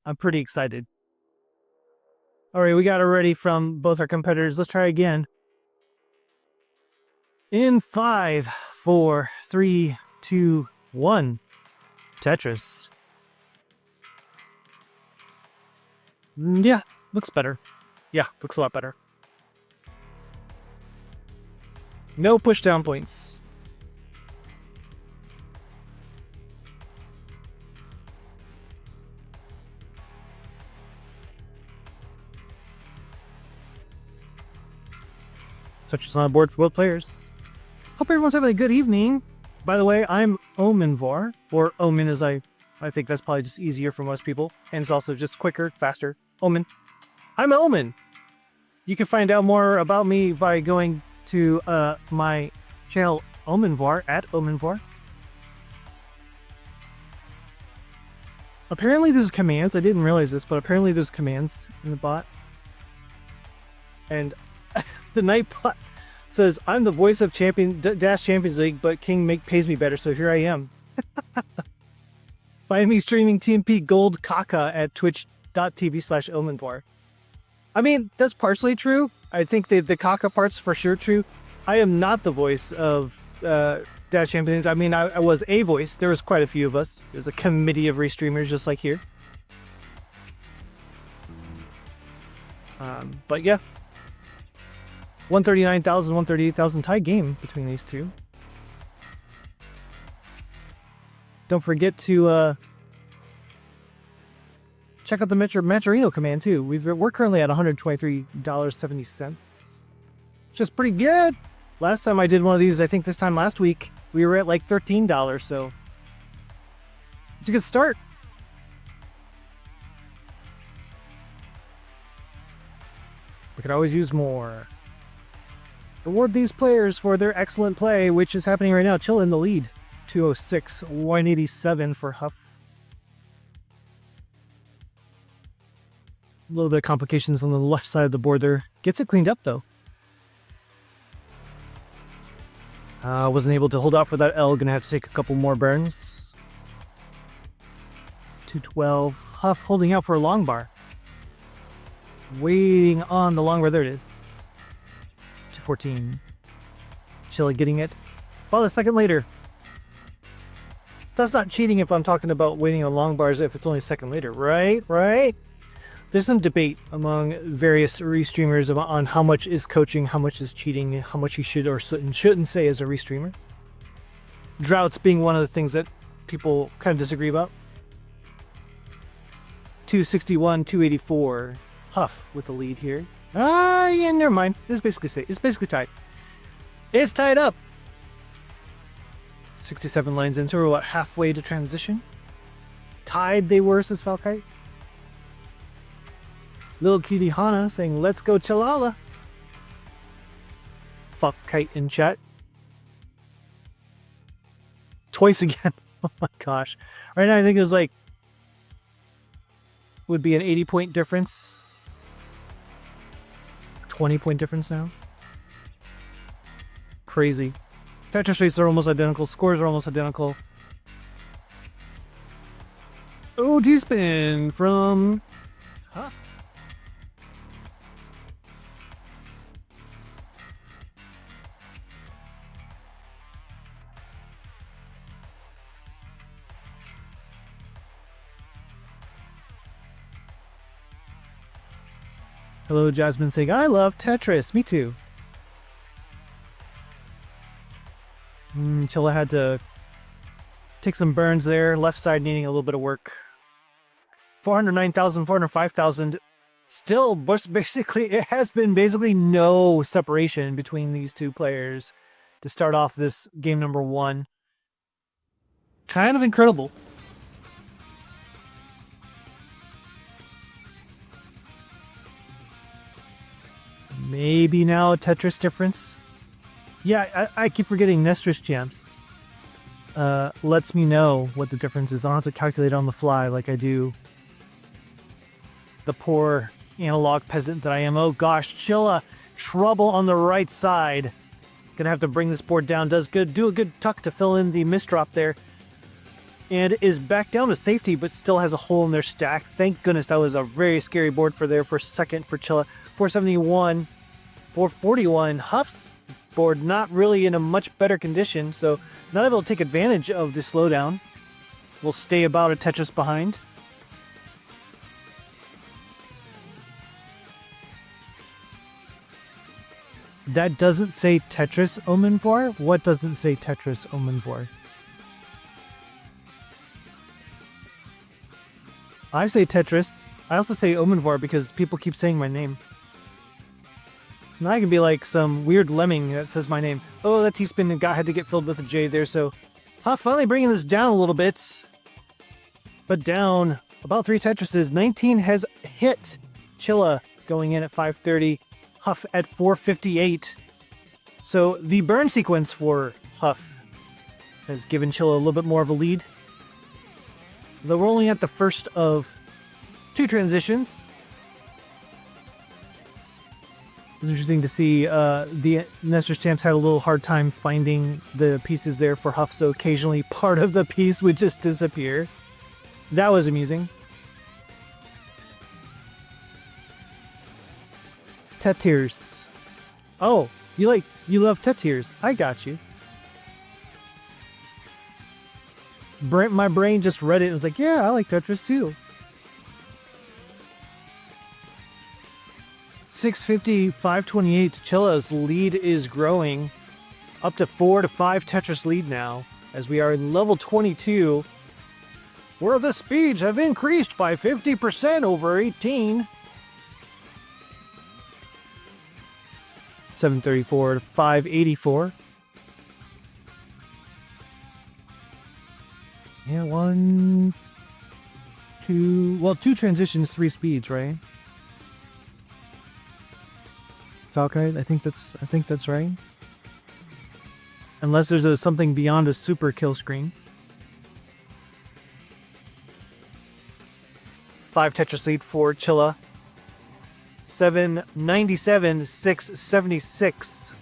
I'm pretty excited. All right, we got it ready from both our competitors. Let's try again. In 5, 4, 3, 2, 1. Tetris. Yeah, looks better. Yeah, looks a lot better. No push down points. Tetris on board for both players. Hope everyone's having a good evening. By the way, I'm Omenvoir, or Omen as I think that's probably just easier for most people. And it's also just quicker, faster. Omen. I'm Omen. You can find out more about me by going to my channel Omenvoir, at Omenvoir. Apparently there's commands. I didn't realize this, but apparently there's commands in the bot. And the Nightbot says, I'm the voice of Dash Champions League, but King pays me better, so here I am. Find me streaming TMP Gold Kaka at twitch.tv/Omenvoir. I mean, that's partially true. I think the Kaka part's for sure true. I am not the voice of Dash Champions. I mean, I was a voice. There was quite a few of us. There's a committee of restreamers just like here. But yeah. 139,000, 138,000 tie game between these two. Don't forget to check out the Maturino command too. We're currently at $123.70, which is pretty good. Last time I did one of these, I think this time last week, we were at like $13, so it's a good start. We could always use more. Reward these players for their excellent play, which is happening right now. Chilla in the lead. 206, 187 for Huff. A little bit of complications on the left side of the board there. Gets it cleaned up, though. Wasn't able to hold out for that L. Gonna have to take a couple more burns. 212. Huff holding out for a long bar. Waiting on the long bar. There it is. 214. Chilla getting it. About a second later. That's not cheating if I'm talking about waiting on long bars if it's only a second later, right? Right? There's some debate among various restreamers on how much is coaching, how much is cheating, how much you should or shouldn't say as a restreamer. Droughts being one of the things that people kind of disagree about. 261, 284. Huff with the lead here. Yeah, never mind. It's basically tied. It's tied up. 67 lines in, so we're about halfway to transition. Tied they were, says Falkite. Little Cutie Hana saying, let's go Chilla. Falkite in chat. Twice again. Oh my gosh. Right now I think it was like, would be an 80-point difference. 20-point difference now. Crazy. Tetris rates are almost identical. Scores are almost identical. Oh, D-spin from Huff. Hello, Jasmine saying, I love Tetris. Me too. Chilla had to take some burns there. Left side needing a little bit of work. 409,000, 405,000. Still, basically, it has been basically no separation between these two players to start off this game number 1. Kind of incredible. Maybe now a Tetris difference. Yeah, I keep forgetting Nestrus Champs. Lets me know what the difference is. I don't have to calculate on the fly like I do. The poor analog peasant that I am. Oh gosh, Chilla. Trouble on the right side. Gonna have to bring this board down. Do a good tuck to fill in the misdrop there. and is back down to safety, but still has a hole in their stack. Thank goodness. That was a very scary board for there for second for Chilla. 471, 441. Huff's board not really in a much better condition, so not able to take advantage of the slowdown. Will stay about a Tetris behind. That doesn't say Tetris Omenvoir? What doesn't say Tetris Omenvoir? I say Tetris. I also say Omenvoir because people keep saying my name. So now I can be like some weird lemming that says my name. Oh, that T-spin had to get filled with a J there, so Huff finally bringing this down a little bit. But down about 3 Tetrises. 19 has hit Chilla going in at 530. Huff at 458. So the burn sequence for Huff has given Chilla a little bit more of a lead. Though we're only at the first of 2 transitions. It's interesting to see the Nestor Stamps had a little hard time finding the pieces there for Huff, so occasionally part of the piece would just disappear. That was amusing. Tetris. Oh, you love Tetris. I got you. My brain just read it and was like, yeah, I like Tetris too. 650, 528. Chilla's lead is growing up to 4 to 5 Tetris lead now, as we are in level 22, where the speeds have increased by 50% over 18. 734 to 584. Yeah, 1, 2... Well, 2 transitions, 3 speeds, right? Falkite, I think that's right. Unless there's something beyond a super kill screen. 5 Tetris lead for Chilla. 797, 676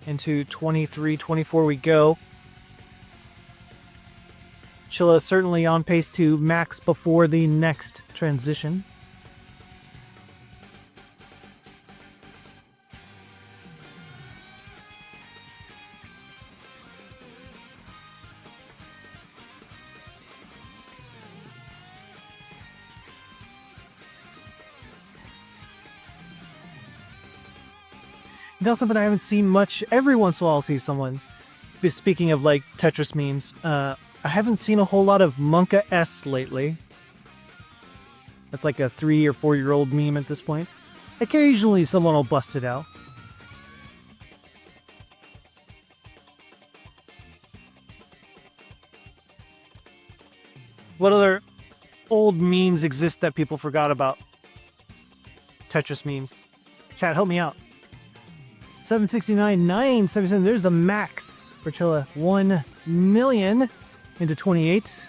into 23, 24 we go. Chilla certainly on pace to max before the next transition. Now something I haven't seen much. Every once in a while I'll see someone. Speaking of like Tetris memes, I haven't seen a whole lot of Monka S lately. That's like a 3 or 4 year old meme at this point. Occasionally someone will bust it out. What other old memes exist that people forgot about? Tetris memes. Chat, help me out. 769, 977. There's the max for Chilla. 1 million into 28.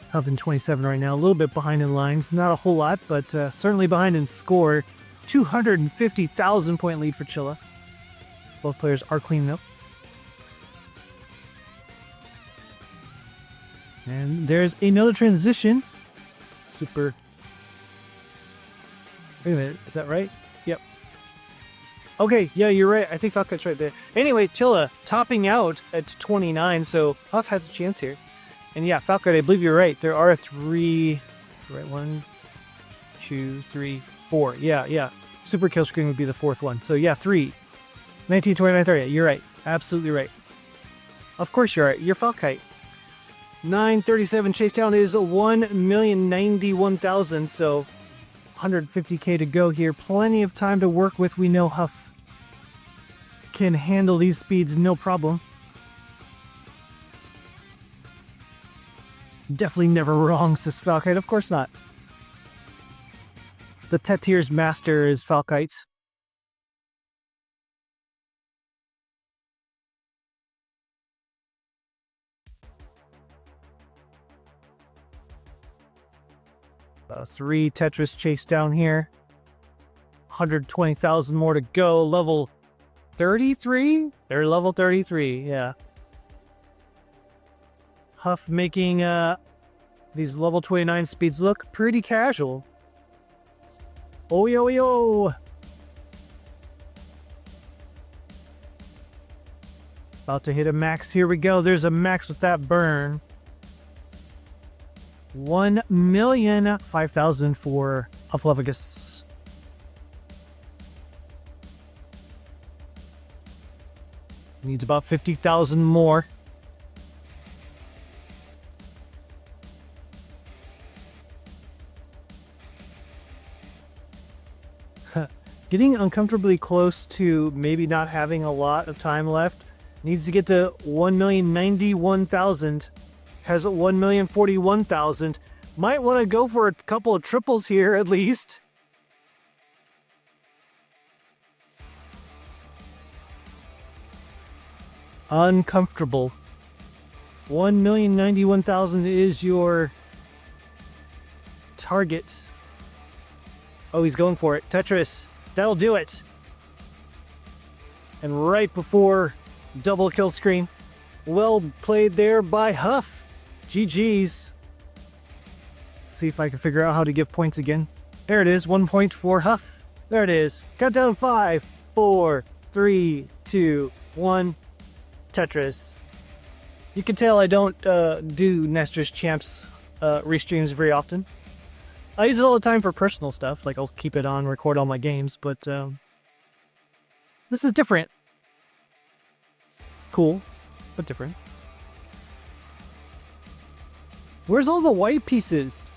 Huff in 27 right now. A little bit behind in lines. Not a whole lot, but certainly behind in score. 250,000 point lead for Chilla. Both players are cleaning up. And there's another transition. Super. Wait a minute. Is that right? Yep. Okay, yeah, you're right. I think Falkite's right there. Anyway, Chilla topping out at 29, so Huff has a chance here. And yeah, Falkite, I believe you're right. There are 3... Right, 1, 2, 3, 4. Yeah. Super kill screen would be the 4th one. So yeah, 3. 19, 29, 30. You're right. Absolutely right. Of course you're right. You're Falkite. 937 chase down is 1,091,000, so 150k to go here. Plenty of time to work with. We know Huff can handle these speeds no problem. Definitely never wrong, says Falkite. Of course not. The Tetris master is Falkite. About 3 Tetris chase down here. 120,000 more to go. Level 33? They're level 33, yeah. Huff making these level 29 speeds look pretty casual. Oh yo yo! About to hit a max. Here we go. There's a max with that burn. 1,005,000 for Hufflevigus. Needs about 50,000 more. Getting uncomfortably close to maybe not having a lot of time left. Needs to get to 1,091,000. Has 1,041,000. Might want to go for a couple of triples here at least. Uncomfortable. 1,091,000 is your target. Oh, he's going for it. Tetris. That'll do it. And right before double kill screen. Well played there by Huff. GG's. Let's see if I can figure out how to give points again. There it is. 1 point for Huff. There it is. Countdown 5, 4, 3, 2, 1. Tetris. You can tell I don't do Nestor's Champs restreams very often. I use it all the time for personal stuff, like I'll keep it on, record all my games, but this is different. Cool, but different. Where's all the white pieces?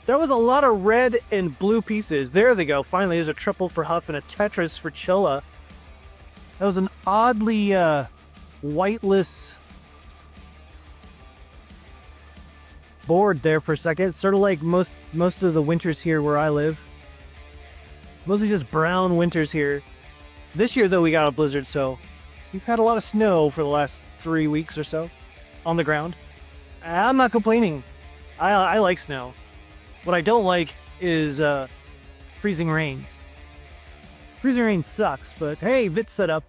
There was a lot of red and blue pieces. There they go. Finally, there's a triple for Huff and a Tetris for Chilla. That was an oddly whiteless board there for a second. Sort of like most of the winters here where I live. Mostly just brown winters here. This year, though, we got a blizzard, so we've had a lot of snow for the last 3 weeks or so on the ground. I'm not complaining. I like snow. What I don't like is freezing rain. Freezing rain sucks, but hey, Vitz set up.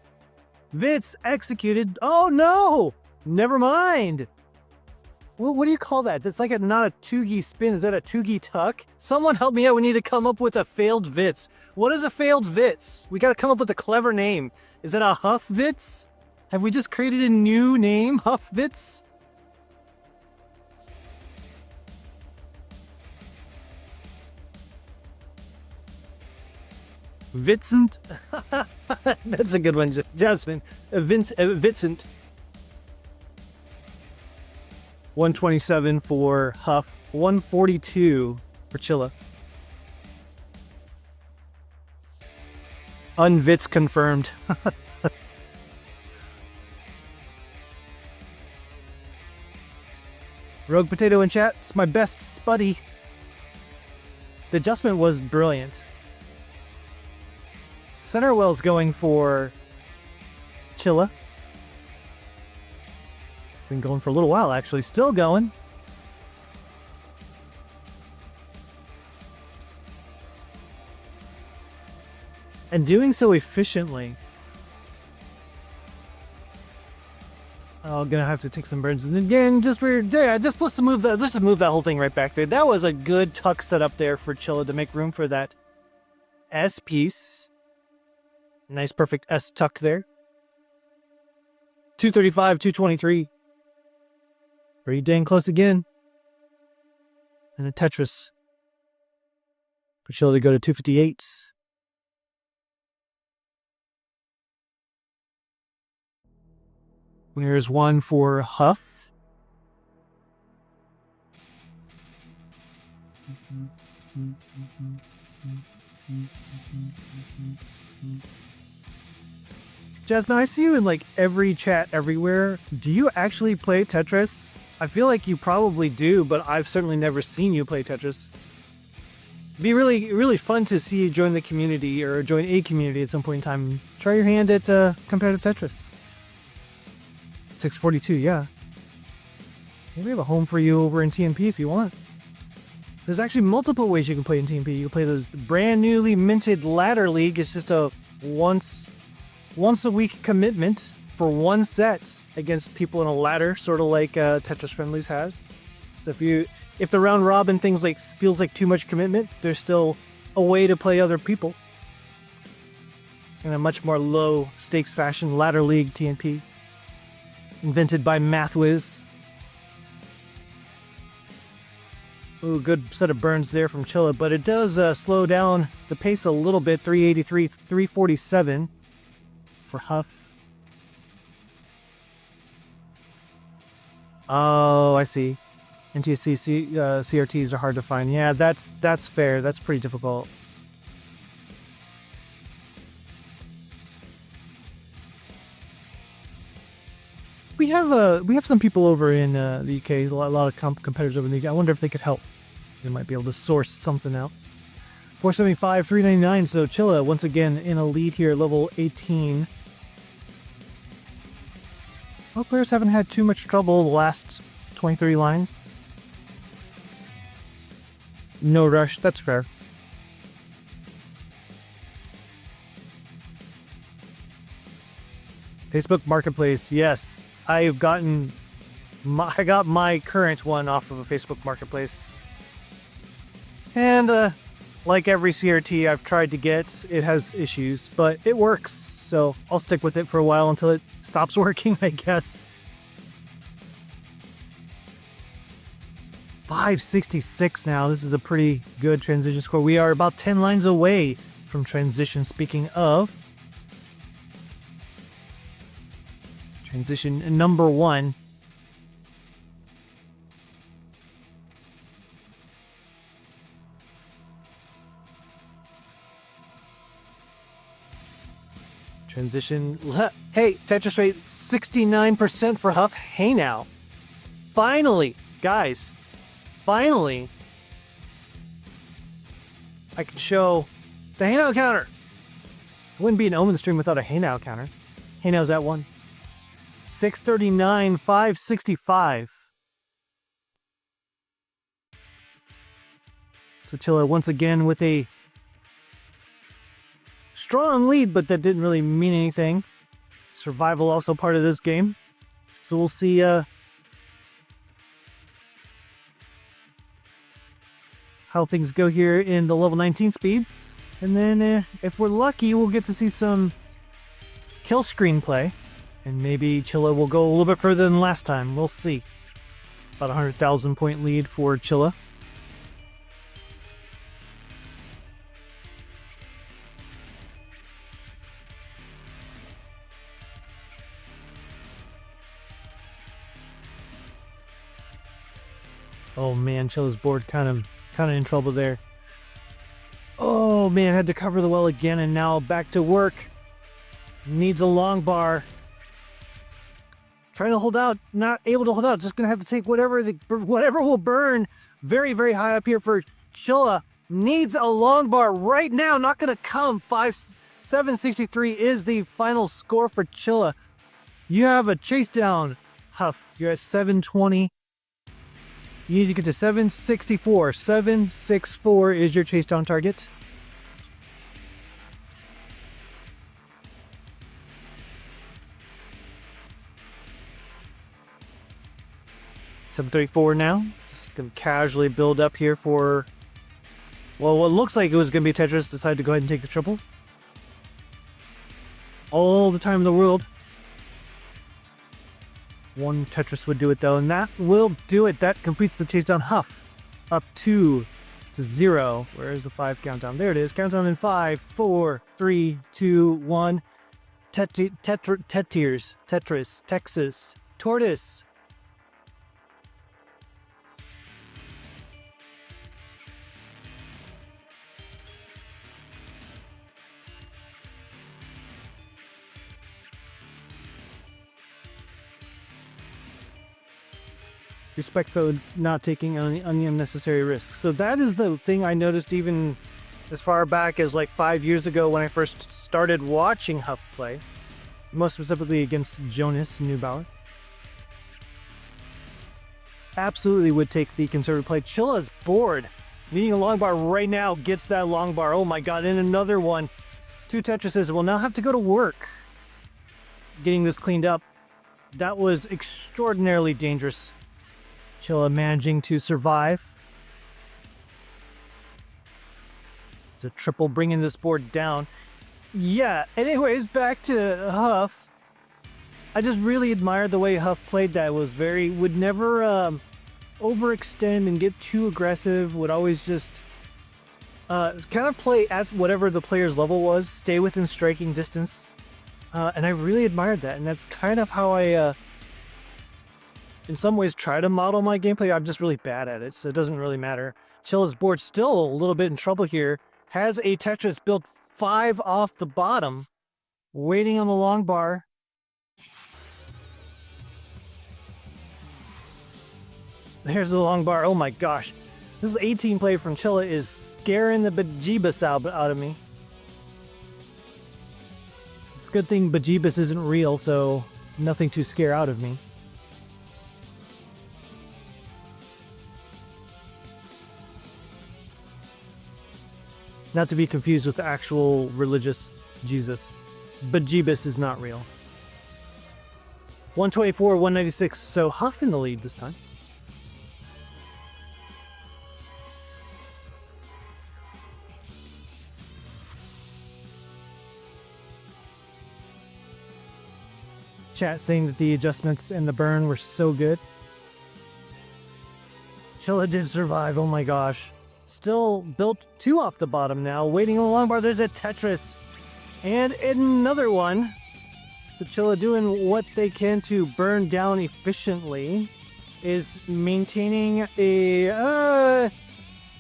Vitz executed. Oh no! Never mind. What do you call that? That's like not a Tugi spin. Is that a Tugi tuck? Someone help me out. We need to come up with a failed Vitz. What is a failed Vitz? We got to come up with a clever name. Is it a Huff Vitz? Have we just created a new name? Huff Vitz? Vincent? That's a good one, Jasmine. Vincent. 127 for Huff. 142 for Chilla. Unvitz confirmed. Rogue Potato in chat. It's my best spuddy. The adjustment was brilliant. Centerwell's going for Chilla. It's been going for a little while, actually. Still going. And doing so efficiently. I'm gonna have to take some burns. And again, just let's move that whole thing right back there. That was a good tuck setup there for Chilla to make room for that S piece. Nice, perfect S tuck there. 235, 223. Pretty dang close again. And a Tetris for Chilla to go to 258. There's one for Huff. Jasmine, I see you in like every chat everywhere. Do you actually play Tetris? I feel like you probably do, but I've certainly never seen you play Tetris. It'd be really, really fun to see you join the community or join a community at some point in time. Try your hand at competitive Tetris. 642, yeah. Maybe we have a home for you over in TMP if you want. There's actually multiple ways you can play in TMP. You can play the brand newly minted Ladder League. It's just a once a week commitment for one set against people in a ladder, sort of like Tetris Friendlies has. So if the round robin things like feels like too much commitment, there's still a way to play other people in a much more low stakes fashion. Ladder League TNP, invented by MathWiz. Ooh, good set of burns there from Chilla, but it does slow down the pace a little bit. 383, 347 for Huff. Oh, I see. NTSC CRTs are hard to find. Yeah, that's fair. That's pretty difficult. We have some people over in the UK. A lot of competitors over in the UK. I wonder if they could help. They might be able to source something out. 475, 399. So Chilla once again in a lead here, level 18. Well, players haven't had too much trouble the last 23 lines. No rush. That's fair. Facebook Marketplace. Yes. I got my current one off of a Facebook Marketplace. And like every CRT I've tried to get, it has issues, but it works. So I'll stick with it for a while until it stops working, I guess. 566 now. This is a pretty good transition score. We are about 10 lines away from transition. Speaking of transition number 1. Transition. Hey, Tetris rate 69% for Huff. Hey now. Finally, guys. Finally, I can show the Hey Now counter. It wouldn't be an Omen stream without a Hey Now counter. Hey Now's at 1. 639, 565. So Chilla once again with a strong lead, but that didn't really mean anything. Survival also part of this game. So we'll see how things go here in the level 19 speeds. And then if we're lucky, we'll get to see some kill screen play. And maybe Chilla will go a little bit further than last time. We'll see. About 100,000 point lead for Chilla. Oh man, Chilla's board kind of in trouble there. Oh man, had to cover the well again, and now back to work. Needs a long bar. Trying to hold out, not able to hold out. Just gonna have to take whatever will burn. Very, very high up here for Chilla. Needs a long bar right now. Not gonna come. 763 is the final score for Chilla. You have a chase down, Huff. You're at 720. You need to get to 764. 764 is your chase down target. $734 now. Just gonna casually build up here for, well, what looks like it was gonna be Tetris. Decided to go ahead and take the triple. All the time in the world. One Tetris would do it though, and that will do it. That completes the chase down. Huff up 2 to 0. Where is the 5 countdown? There it is. Countdown in 5, 4, 3, 2, 1. Tetris, Texas, Tortoise. Respect though, not taking any unnecessary risks. So that is the thing I noticed even as far back as like 5 years ago when I first started watching Huff play. Most specifically against Jonas Neubauer. Absolutely would take the conservative play. Chilla's board. Needing a long bar right now gets that long bar. Oh my god, and another one. 2 Tetrises will now have to go to work. getting this cleaned up. That was extraordinarily dangerous. Chilla managing to survive. It's a triple bringing this board down. Yeah, anyways, back to Huff. I just really admired the way Huff played that. It was would never overextend and get too aggressive, would always just kind of play at whatever the player's level was, stay within striking distance. And I really admired that, and that's kind of how I, in some ways, try to model my gameplay. I'm just really bad at it, so it doesn't really matter. Chilla's board still a little bit in trouble here. Has a Tetris built 5 off the bottom, waiting on the long bar. There's the long bar. Oh my gosh. This 18 play from Chilla is scaring the bejeebus out of me. It's a good thing bejeebus isn't real, so nothing to scare out of me. Not to be confused with the actual religious Jesus. Bejeebus is not real. 124, 196, so Huff in the lead this time. Chat saying that the adjustments and the burn were so good. Chilla did survive, oh my gosh. Still built 2 off the bottom now, waiting on the long bar. There's a Tetris and another one. So Chilla doing what they can to burn down efficiently. Is maintaining a,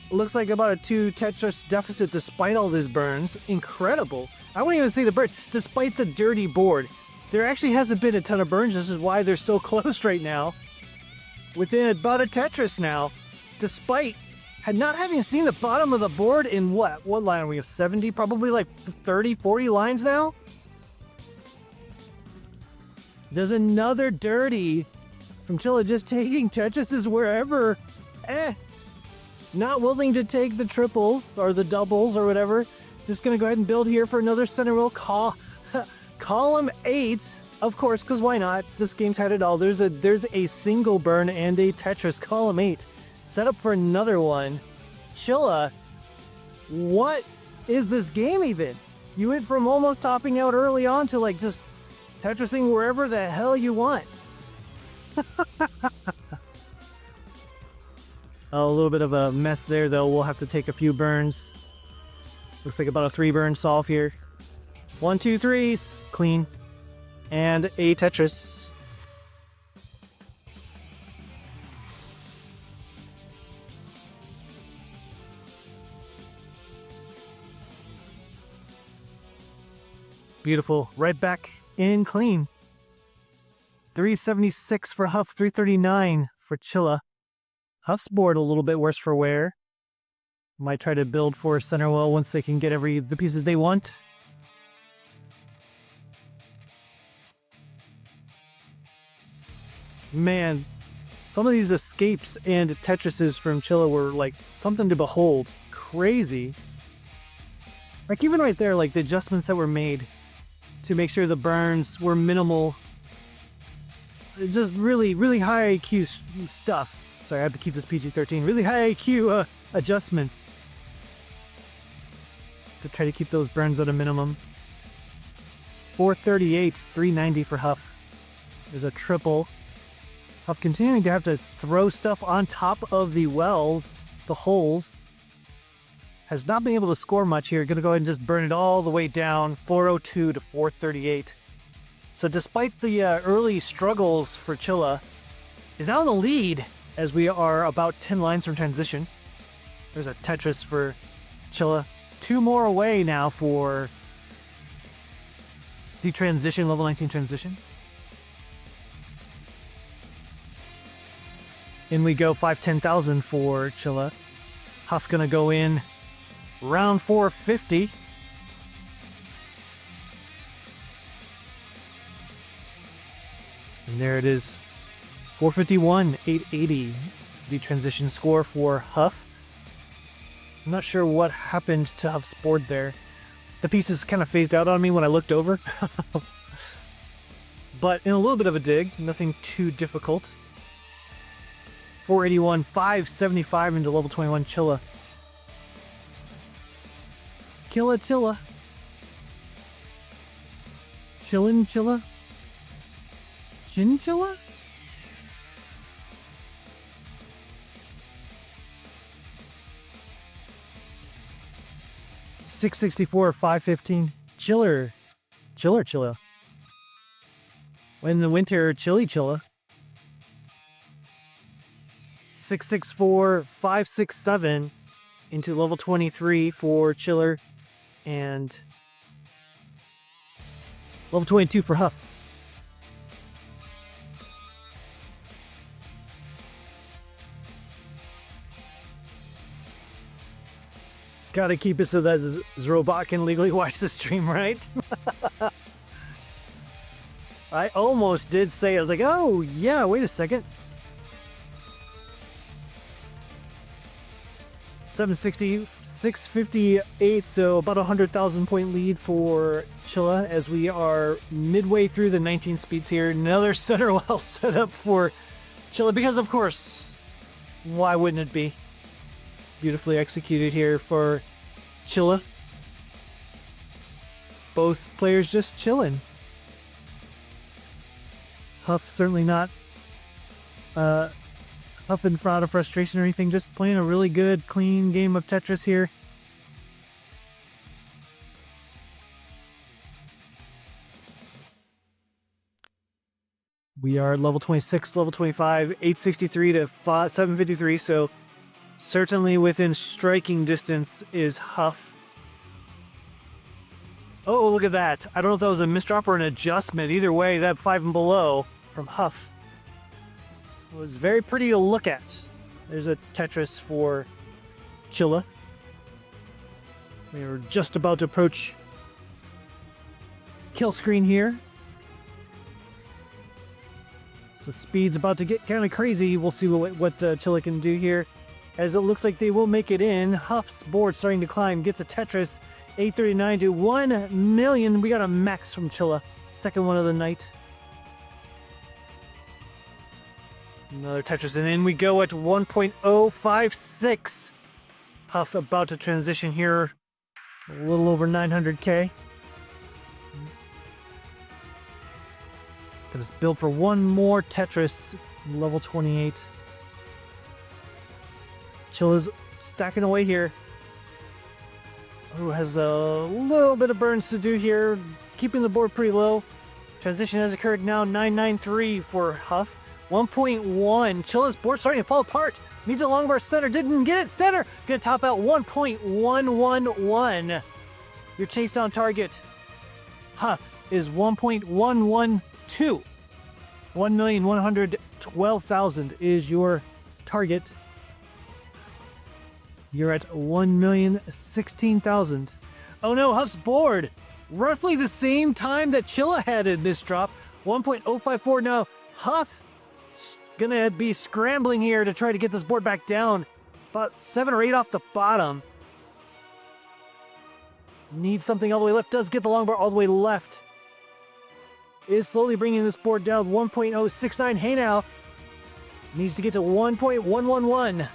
looks like about a 2 Tetris deficit despite all these burns. Incredible. I wouldn't even say the burns, despite the dirty board. There actually hasn't been a ton of burns. This is why they're so close right now. Within about a Tetris now. Despite not having seen the bottom of the board in what line are we of 70? Probably like 30, 40 lines now? There's another dirty from Chilla just taking Tetrises wherever. Not willing to take the triples or the doubles or whatever. Just gonna go ahead and build here for another center row. Column 8, of course, because why not? This game's had it all. There's a single burn and a Tetris. Column 8. Set up for another one. Chilla, what is this game even? You went from almost topping out early on to like just Tetrising wherever the hell you want. A little bit of a mess there, though. We'll have to take a few burns. Looks like about a 3 burn solve here. 1, 2, 3s. Clean. And a Tetris. Beautiful. Right back in clean. 376 for Huff, 339 for Chilla. Huff's board a little bit worse for wear. Might try to build for center well once they can get the pieces they want. Man, some of these escapes and Tetrises from Chilla were like something to behold. Crazy. Like even right there, like the adjustments that were made to make sure the burns were minimal. Just really, really high IQ stuff. Sorry, I have to keep this PG-13. Really high IQ adjustments to try to keep those burns at a minimum. 438, 390 for Huff. There's a triple. Huff continuing to have to throw stuff on top of the wells, the holes. Has not been able to score much here. Gonna go ahead and just burn it all the way down. 402 to 438. So despite the early struggles for Chilla, is now in the lead as we are about 10 lines from transition. There's a Tetris for Chilla. 2 more away now for the transition, level 19 transition. In we go, 5-10,000 for Chilla. Huff gonna go in round 450. And there it is. 451, 880. The transition score for Huff. I'm not sure what happened to Huff's board there. The pieces kind of phased out on me when I looked over. but in a little bit of a dig. Nothing too difficult. 481, 575 into level 21 Chilla. Chilla. Chilla? Chinchilla? $664, $515. Chilla. In the winter, Chilla. 664, 567 into level 23 for Chiller, and level 22 for Huff. Gotta keep it so that Zrobot can legally watch the stream, right? I almost did say, I was like, oh yeah, wait a second. 760, 658, so about 100,000 point lead for Chilla as we are midway through the 19 speeds here. Another center well set up for Chilla because, of course, why wouldn't it be? Beautifully executed here for Chilla. Both players just chilling. Huff certainly not huffing out of frustration or anything, just playing a really good, clean game of Tetris here. We are at level 26, level 25, 863 to 753, so certainly within striking distance is Huff. Oh, look at that. I don't know if that was a misdrop or an adjustment. Either way, that 5 and below from Huff was very pretty to look at. There's a Tetris for Chilla. We are just about to approach kill screen here. So speed's about to get kind of crazy. We'll see what Chilla can do here. As it looks like they will make it in. Huff's board starting to climb. Gets a Tetris. 839 to 1 million. We got a max from Chilla. Second one of the night. Another Tetris, and in we go at 1.056. Huff about to transition here. A little over 900k. Gonna build for one more Tetris. Level 28. Chilla's stacking away here. Oh, has a little bit of burns to do here. Keeping the board pretty low. Transition has occurred now. 993 for Huff. 1.1. Chilla's board starting to fall apart. Needs a long bar center. Didn't get it center. Gonna top out 1.111. Your chase down target. Huff is 1.112. 1,112,000 is your target. You're at 1,016,000. Oh no, Huff's board. Roughly the same time that Chilla had in this drop. 1.054 now. Huff gonna be scrambling here to try to get this board back down. About 7 or 8 off the bottom. Needs something all the way left. Does get the long bar all the way left. Is slowly bringing this board down. 1.069. Hey now. Needs to get to 1.111.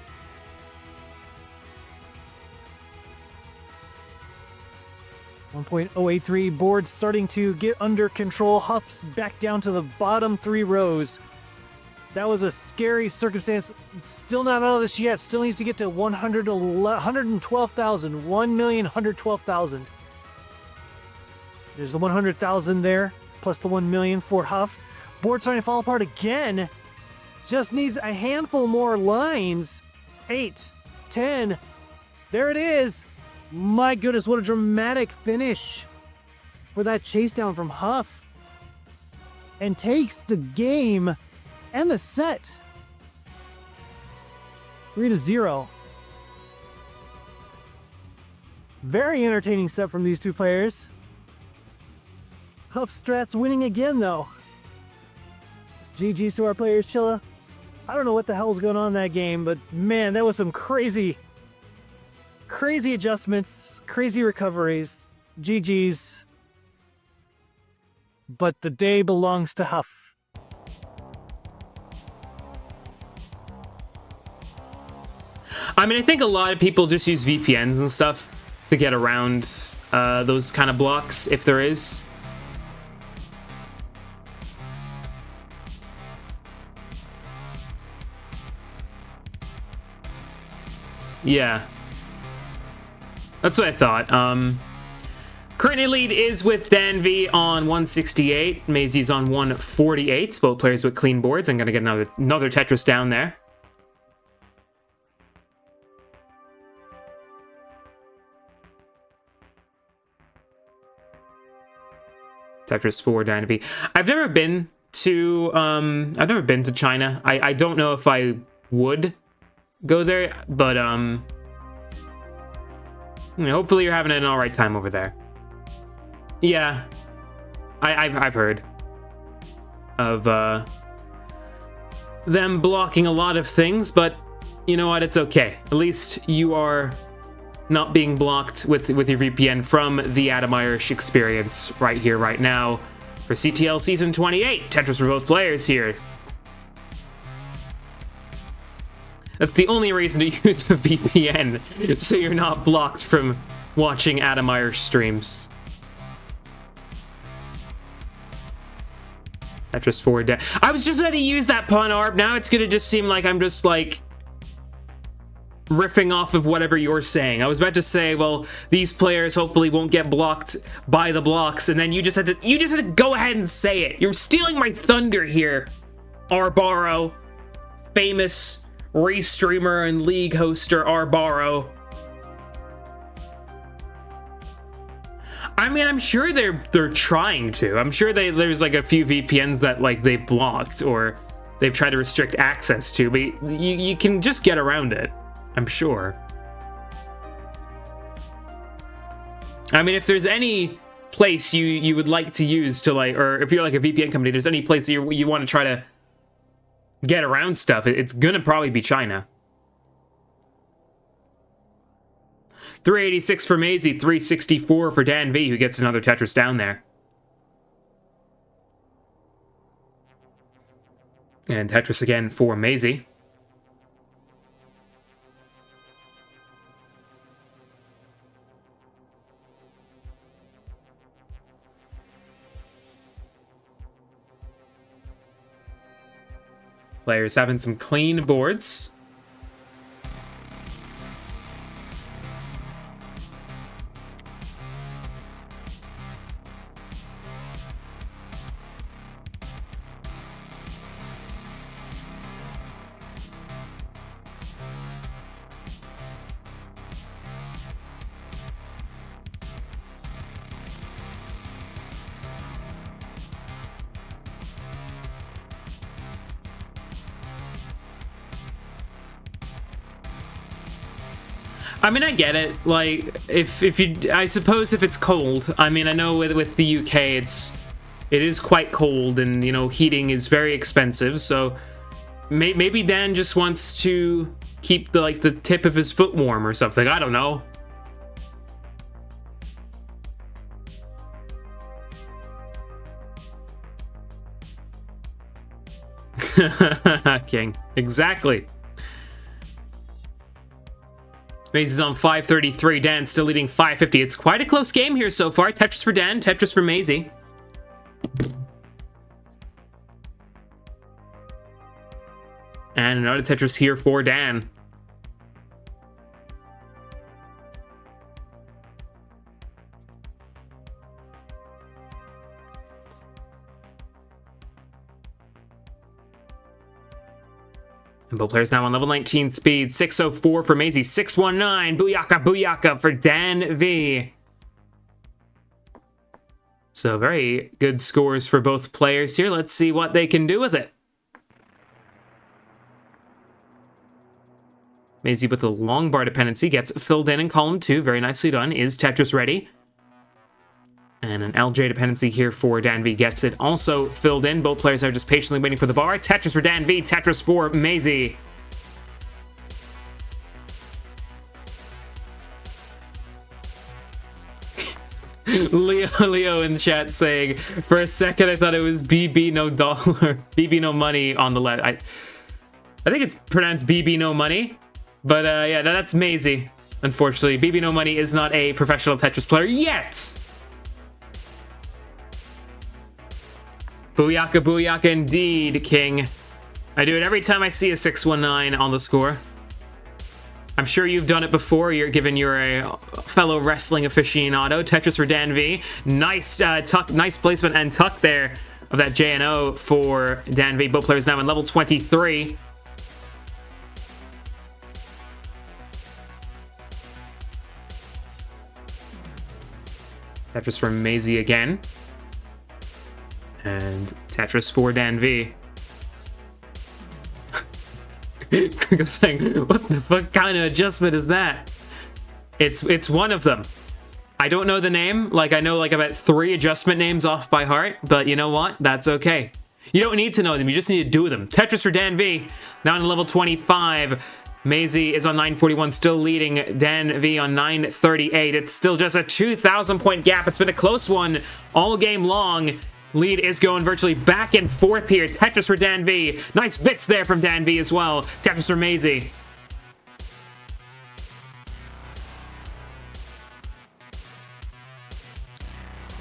.083. Board starting to get under control. Huff's back down to the bottom 3 rows. That was a scary circumstance. Still not out of this yet. Still needs to get to 112,000. 1,112,000. There's the 100,000 there, plus the 1 million for Huff. Board starting to fall apart again. Just needs a handful more lines. 8, 10. There it is. My goodness, what a dramatic finish for that chase down from Huff. And takes the game and the set 3-0. Very entertaining set from these two players. Huff Strats winning again though. GG's to our players, Chilla. I don't know what the hell was going on in that game, but man, that was some crazy adjustments, crazy recoveries. GG's. but the day belongs to Huff. I mean, I think a lot of people just use VPNs and stuff to get around those kind of blocks, if there is. Yeah. That's what I thought. Currently lead is with DanV on 168. Maisy's on 148. Both players with clean boards. I'm going to get another Tetris down there. Tetris for DanV. I've never been to China. I don't know if I would go there, but you know, hopefully you're having an alright time over there. Yeah, I've heard of them blocking a lot of things, but you know what? It's okay. At least you are not being blocked with your VPN from the Adam Irish experience right here, right now. For CTL Season 28, Tetris for both players here. That's the only reason to use a VPN, so you're not blocked from watching Adam Irish streams. Tetris 4 dead. I was just going to use that pun, Arb. Now it's going to just seem like I'm just, like, riffing off of whatever you're saying. I was about to say, well, these players hopefully won't get blocked by the blocks, and then you just had to go ahead and say it. You're stealing my thunder here, Arbaro. Famous Restreamer and league hoster Arbaro. I mean, I'm sure they're trying to. I'm sure there's like a few VPNs that like they've blocked or they've tried to restrict access to, but you can just get around it, I'm sure. I mean, if there's any place you would like to use to like, or if you're like a VPN company, there's any place that you want to try to get around stuff, it's gonna probably be China. 386 for Maisy, 364 for DanV, who gets another Tetris down there. And Tetris again for Maisy. Players having some clean boards. I mean, I get it. Like, I suppose if it's cold. I mean, I know with the UK, it is quite cold, and you know, heating is very expensive. So maybe Dan just wants to keep the tip of his foot warm or something. I don't know. King, exactly. Maisy's on 533. Dan still leading 550. It's quite a close game here so far. Tetris for Dan, Tetris for Maisy. And another Tetris here for Dan. And both players now on level 19 speed. 604 for Maisy. 619. Booyaka, booyaka for DanV. So very good scores for both players here. Let's see what they can do with it. Maisy with a long bar dependency gets filled in column 2. Very nicely done. Is Tetris ready? And an LJ dependency here for DanV gets it also filled in. Both players are just patiently waiting for the bar. Tetris for DanV, Tetris for Maisy. Leo in the chat saying, for a second I thought it was BB no dollar, BB no money on the left. I think it's pronounced BB no money, but yeah, that's Maisy. Unfortunately, BB no money is not a professional Tetris player yet. Booyaka, booyaka indeed, King. I do it every time I see a 619 on the score. I'm sure you've done it before. Given you're a fellow wrestling aficionado. Tetris for Dan V. Nice tuck, nice placement and tuck there of that JNO for Dan V. Both players now in level 23. Tetris for Maisy again. And Tetris for Dan V. Saying, what the fuck kind of adjustment is that? It's one of them. I don't know the name. Like, I know like about 3 adjustment names off by heart, but you know what? That's okay. You don't need to know them. You just need to do them. Tetris for Dan V. Now on level 25. Maisy is on 941, still leading Dan V on 938. It's still just a 2,000 point gap. It's been a close one all game long. Lead is going virtually back and forth here. Tetris for Dan V. Nice bits there from Dan V as well. Tetris for Maisy.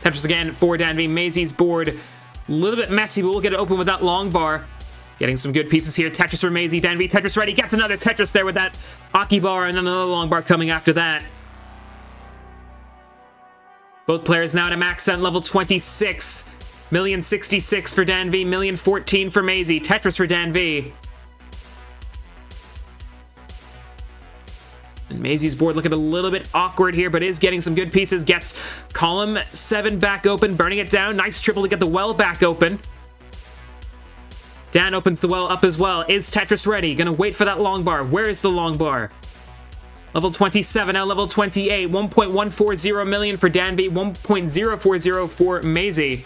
Tetris again for Dan V. Maisy's board. A little bit messy, but we'll get it open with that long bar. Getting some good pieces here. Tetris for Maisy. Dan V. Tetris ready. Gets another Tetris there with that Aki bar and then another long bar coming after that. Both players now at a max at level 26. 1,066 for Dan V, 1,014 for Maisy. Tetris for Dan V. And Maisy's board looking a little bit awkward here, but is getting some good pieces. Gets column 7 back open, burning it down. Nice triple to get the well back open. Dan opens the well up as well. Is Tetris ready? Gonna wait for that long bar. Where is the long bar? Level 27, now level 28. 1.140 million for Dan V, 1.040 for Maisy.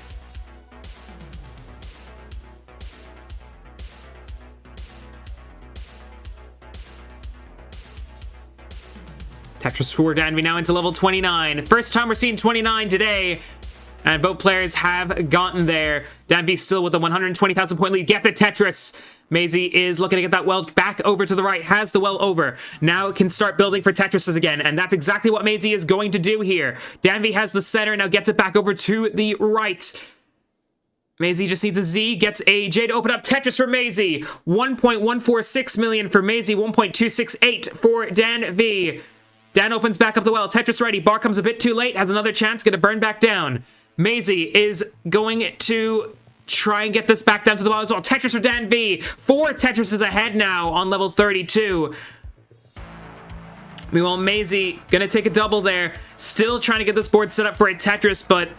Tetris for Dan V now into level 29. First time we're seeing 29 today. And both players have gotten there. Dan V still with a 120,000 point lead. Gets a Tetris. Maisy is looking to get that well back over to the right. Has the well over. Now it can start building for Tetrises again. And that's exactly what Maisy is going to do here. Dan V has the center. Now gets it back over to the right. Maisy just needs a Z. Gets a J to open up. Tetris for Maisy. 1.146 million for Maisy. 1.268 for Dan V. Dan opens back up the well. Tetris ready. Bar comes a bit too late. Has another chance. Going to burn back down. Maisy is going to try and get this back down to the bottom as well. Tetris for Dan V. 4 Tetrises ahead now on level 32. Meanwhile, Maisy going to take a double there. Still trying to get this board set up for a Tetris, but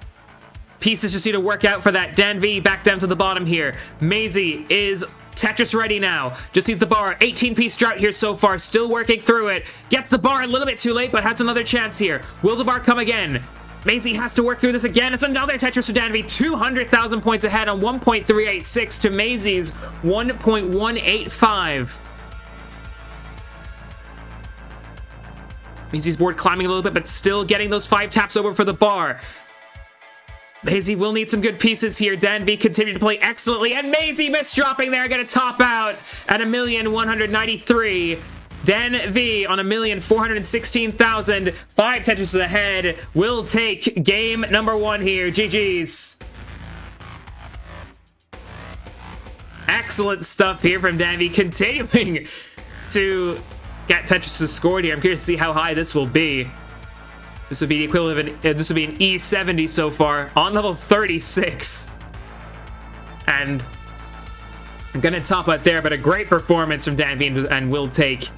pieces just need to work out for that. Dan V back down to the bottom here. Maisy is Tetris ready now. Just needs the bar. 18-piece drought here so far. Still working through it. Gets the bar a little bit too late, but has another chance here. Will the bar come again? Maisy has to work through this again. It's another Tetris for Dan V. 200,000 points ahead on 1.386 to Maisy's 1.185. Maisy's board climbing a little bit, but still getting those 5 taps over for the bar. Maisy will need some good pieces here. Dan V continue to play excellently, and Maisy misdropping there, gonna top out at 1,193,000. Dan V on 1,416,000. 5 Tetrises ahead. Will take game number 1 here. GG's. Excellent stuff here from Dan V, continuing to get Tetrises scored here. I'm curious to see how high this will be. This would be the equivalent of this would be an E70 so far on level 36. And I'm gonna top out there, but a great performance from Dan V and will take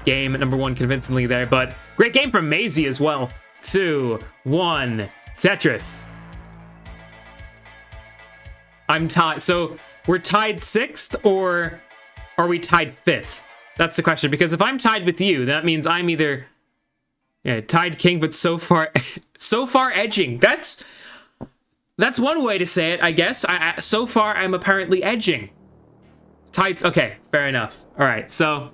game number 1 convincingly there. But great game from Maisy as well. 2, 1, Tetris. I'm tied. So we're tied 6th, or are we tied 5th? That's the question. Because if I'm tied with you, that means I'm either tied king, but so far edging. That's one way to say it, I guess. So far, I'm apparently edging. Tied. Okay, fair enough. All right, so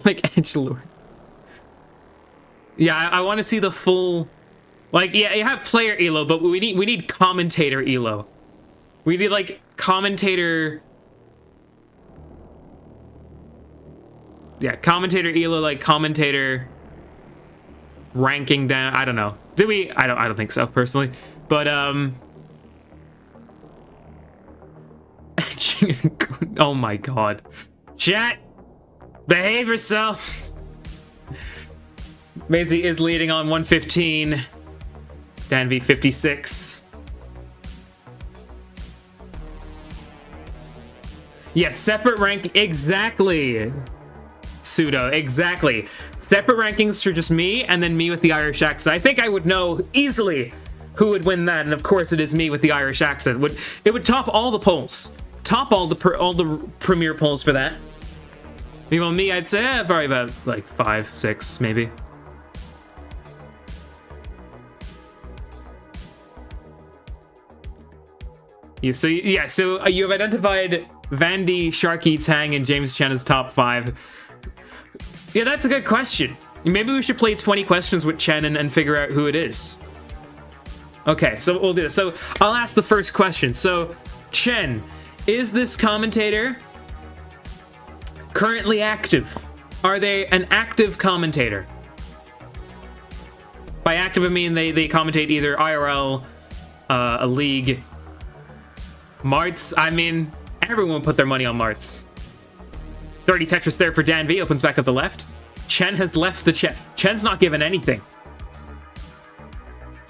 like edgelord. Yeah, I want to see the full... Like, yeah, you have player elo, but we need commentator elo. We need, like, commentator... Yeah, commentator elo, like, commentator... ranking down. I don't know. Did we? I don't think so, personally. But, oh my god. Chat! Behave yourselves! Maisy is leading on 115. DIV 56. Yes, separate rank. Exactly. Pseudo. Exactly. Separate rankings for just me, and then me with the Irish accent. I think I would know easily who would win that, and of course it is me with the Irish accent. It would top all the polls. Top all the premier polls for that. Meanwhile, me, I'd say probably about like 5, 6, maybe. Yeah, so you have identified Vandy, Sharky, Tang, and James Chen as top 5. Yeah, that's a good question. Maybe we should play 20 questions with Chen and figure out who it is. Okay, so we'll do this. So I'll ask the first question. So, Chen, is this commentator currently active? Are they an active commentator? By active, I mean they commentate either IRL, a league, Marts. I mean, everyone put their money on Marts. 30 Tetris there for Dan V. Opens back up the left. Chen has left the chat. Chen's not given anything.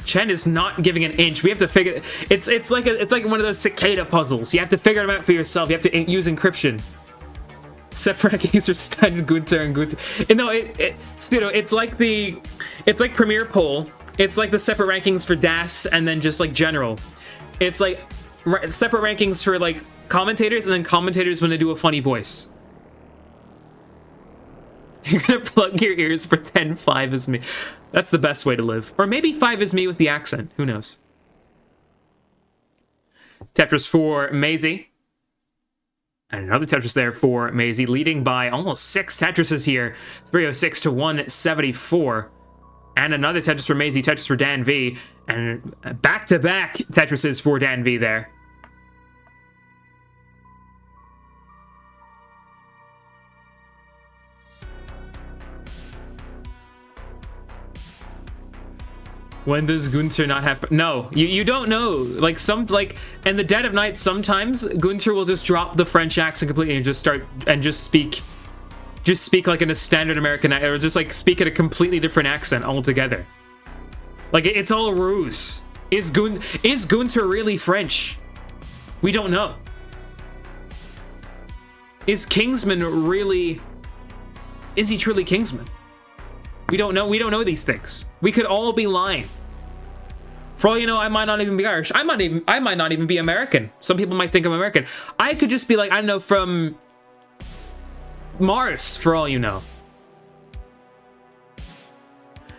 Chen is not giving an inch. We have to figure... It's like one of those cicada puzzles. You have to figure them out for yourself. You have to use encryption. Separate rankings for Stein, Gunther, and Gunther. No, Studio, it's like Premier Poll. It's like the separate rankings for DAS and then just like general. It's like separate rankings for like commentators and then commentators when they do a funny voice. You're gonna plug your ears, pretend 5 is me. That's the best way to live. Or maybe 5 is me with the accent. Who knows? Tetris for Maisy. And another Tetris there for Maisy, leading by almost 6 Tetrises here. 306 to 174. And another Tetris for Maisy, Tetris for Dan V. And back-to-back Tetrises for Dan V there. When does Gunther not have... No, you don't know. Like, in the dead of night, sometimes Gunther will just drop the French accent completely and just speak like in a standard American, or just like speak in a completely different accent altogether. Like, it's all a ruse. Is Gunther really French? We don't know. Is Kingsman really... Is he truly Kingsman? We don't know. We don't know these things. We could all be lying. For all you know, I might not even be Irish. I might not even be American. Some people might think I'm American. I could just be like, I don't know, from Mars, for all you know.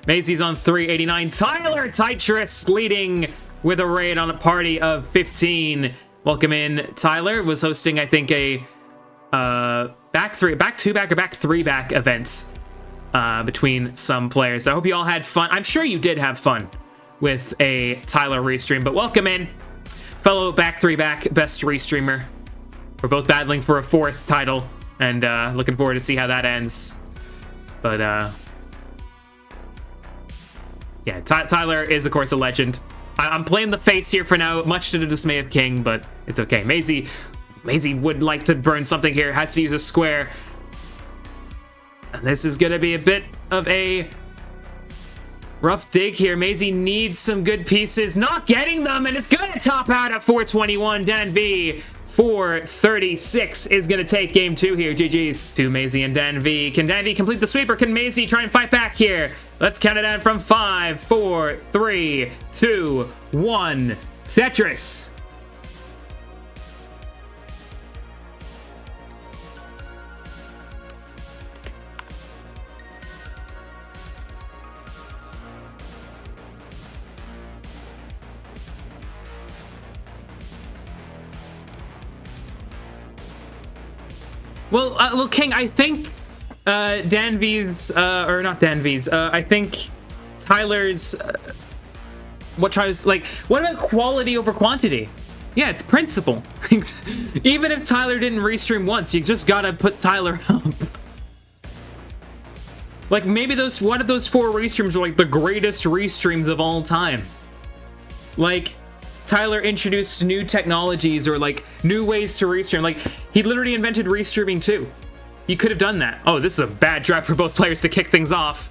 Maisy's on 389. Tyler Tetris leading with a raid on a party of 15. Welcome in. Tyler was hosting, I think, a back 2-back or back 3-back event between some players. I hope you all had fun. I'm sure you did have fun with a Tyler restream, but welcome in, fellow back 3-back best restreamer. We're both battling for a 4th title, and looking forward to see how that ends. But yeah, Tyler is of course a legend. I'm playing the face here for now, much to the dismay of King, but it's okay. Maisy would like to burn something here, has to use a square. And this is gonna be a bit of a rough dig here. Maisy needs some good pieces, not getting them, and it's gonna top out at 421. Dan V, 436 is gonna take game 2 here. GG's to Maisy and Dan V. Can Dan V complete the sweep, or can Maisy try and fight back here? Let's count it down from 5, 4, 3, 2, 1. Tetris. Well, King, I think Dan V's, or not Dan V's, I think Tyler's... what about quality over quantity? Yeah, it's principle. Even if Tyler didn't restream once, you just gotta put Tyler up. Like, maybe one of those 4 restreams were like the greatest restreams of all time. Like, Tyler introduced new technologies or like new ways to restream. Like, he literally invented restreaming too. He could have done that. Oh, this is a bad drive for both players to kick things off.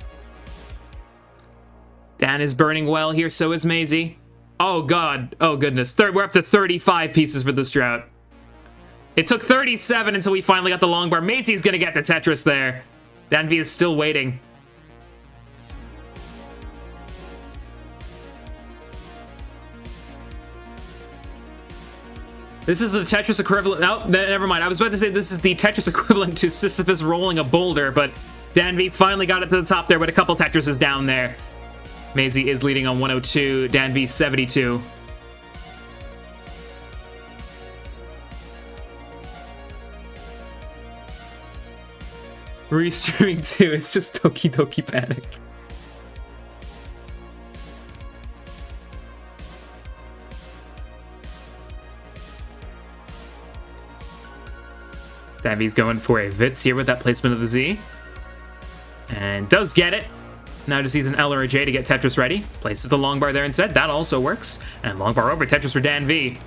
Dan is burning well here, so is Maisy. Oh god, oh goodness. We're up to 35 pieces for this drought. It took 37 until we finally got the long bar. Maisy's gonna get the Tetris there. DIV is still waiting. This is the Tetris equivalent. Oh, never mind. I was about to say this is the Tetris equivalent to Sisyphus rolling a boulder, but DIV finally got it to the top there, but a couple Tetrises down there. Maisy is leading on 102, DIV 72. Restreaming 2, it's just Doki Doki Panic. DIV's going for a Vitz here with that placement of the Z. And does get it. Now just needs an L or a J to get Tetris ready. Places the long bar there instead. That also works. And long bar over. Tetris for DIV.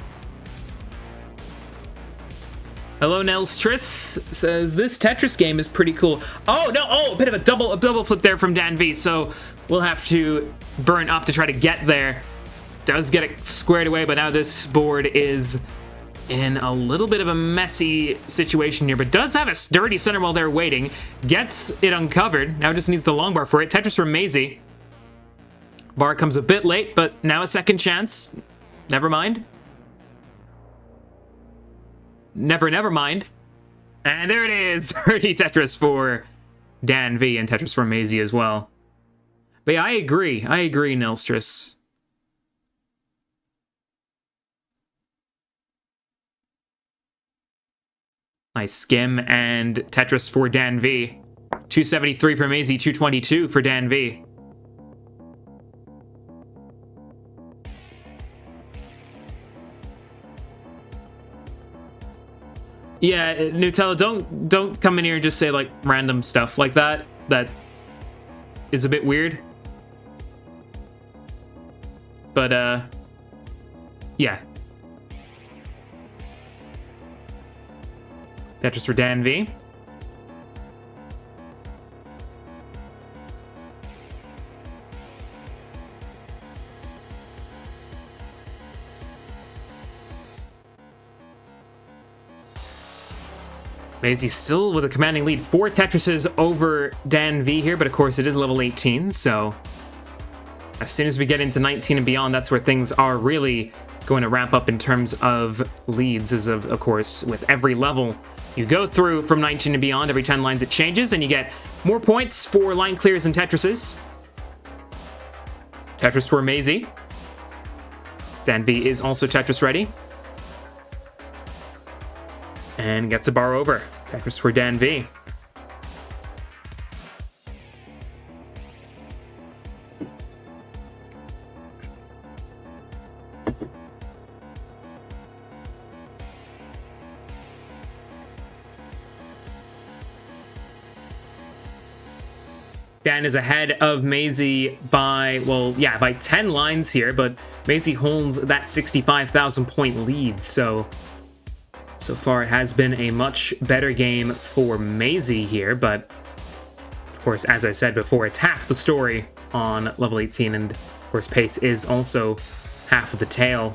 Hello, Nelstris says this Tetris game is pretty cool. Oh no! Oh, a bit of a double flip there from DIV. So we'll have to burn up to try to get there. Does get it squared away, but now this board is in a little bit of a messy situation here, but does have a sturdy center while they're waiting. Gets it uncovered. Now just needs the long bar for it. Tetris from Maisy. Bar comes a bit late, but now a second chance. Never mind. Never mind. And there it is. Dirty Tetris for DIV and Tetris from Maisy as well. But yeah, I agree, Nelstris. Nice skim and Tetris for DIV. 273 for Maisy, 222 for DIV. Yeah, Nutella, don't come in here and just say like random stuff like that. That is a bit weird. But yeah. Tetris for DIV. Maisy still with a commanding lead. 4 Tetrises over DIV here, but of course it is level 18, so as soon as we get into 19 and beyond, that's where things are really going to ramp up in terms of leads, as of course, with every level you go through from 19 and beyond, every 10 lines it changes, and you get more points for line clears and Tetrises. Tetris for Maisy. DIV is also Tetris ready. And gets a bar over. Tetris for DIV. Dan is ahead of Maisy by, well, yeah, by 10 lines here, but Maisy holds that 65,000 point lead, so far it has been a much better game for Maisy here, but of course, as I said before, it's half the story on level 18, and of course pace is also half of the tale.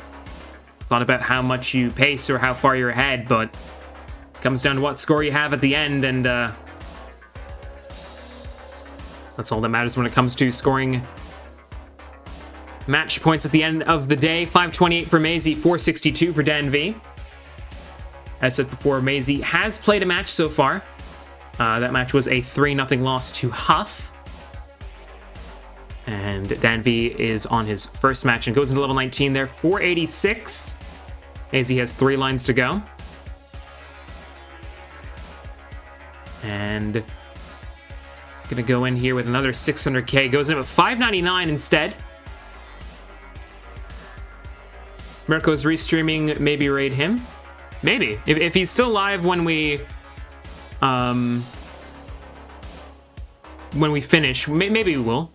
It's not about how much you pace or how far you're ahead, but it comes down to what score you have at the end, and that's all that matters when it comes to scoring match points at the end of the day. 528 for Maisy, 462 for DIV. As I said before, Maisy has played a match so far. That match was a 3-0 loss to Huff. And DIV is on his first match and goes into level 19 there. 486. Maisy has 3 lines to go. And Gonna go in here with another 600k. Goes in with 599 instead. Mirko's restreaming. Maybe raid him. Maybe if he's still live when we finish. Maybe we will.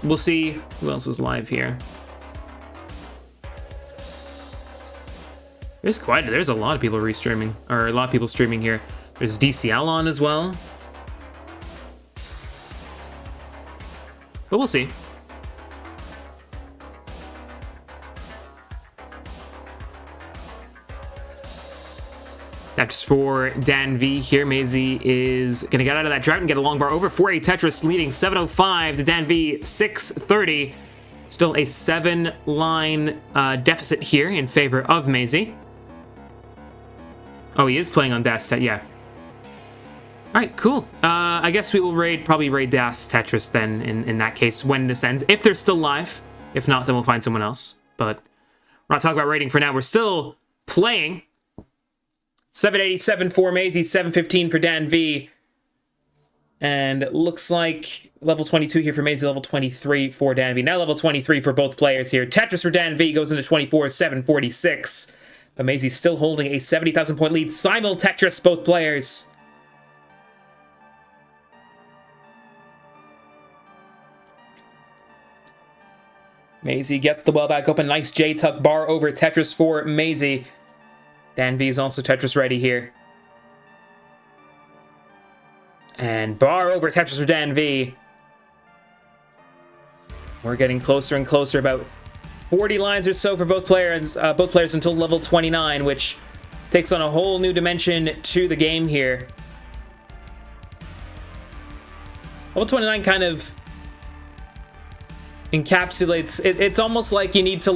We'll see who else is live here. There's a lot of people restreaming, or a lot of people streaming here. There's DCL on as well. But we'll see. That's for Dan V here. Maisy is going to get out of that drought and get a long bar over for a Tetris, leading 705 to Dan V 630. Still a 7-line deficit here in favor of Maisy. Oh, he is playing on Das Tetris, yeah. All right, cool. I guess we will probably raid Das Tetris then in that case when this ends, if they're still live. If not, then we'll find someone else. But we're not talking about raiding for now. We're still playing. 787 for Maisy, 715 for Dan V. And it looks like level 22 here for Maisy, level 23 for Dan V. Now level 23 for both players here. Tetris for Dan V goes into 24, 746. But Maisy's still holding a 70,000 point lead. Simul Tetris, both players. Maisy gets the well back open. Nice J-tuck bar over Tetris for Maisy. Dan V is also Tetris ready here. And bar over Tetris for Dan V. We're getting closer and closer, about 40 lines or so for both players until level 29, which takes on a whole new dimension to the game here. Level 29 kind of encapsulates, it's almost like you need to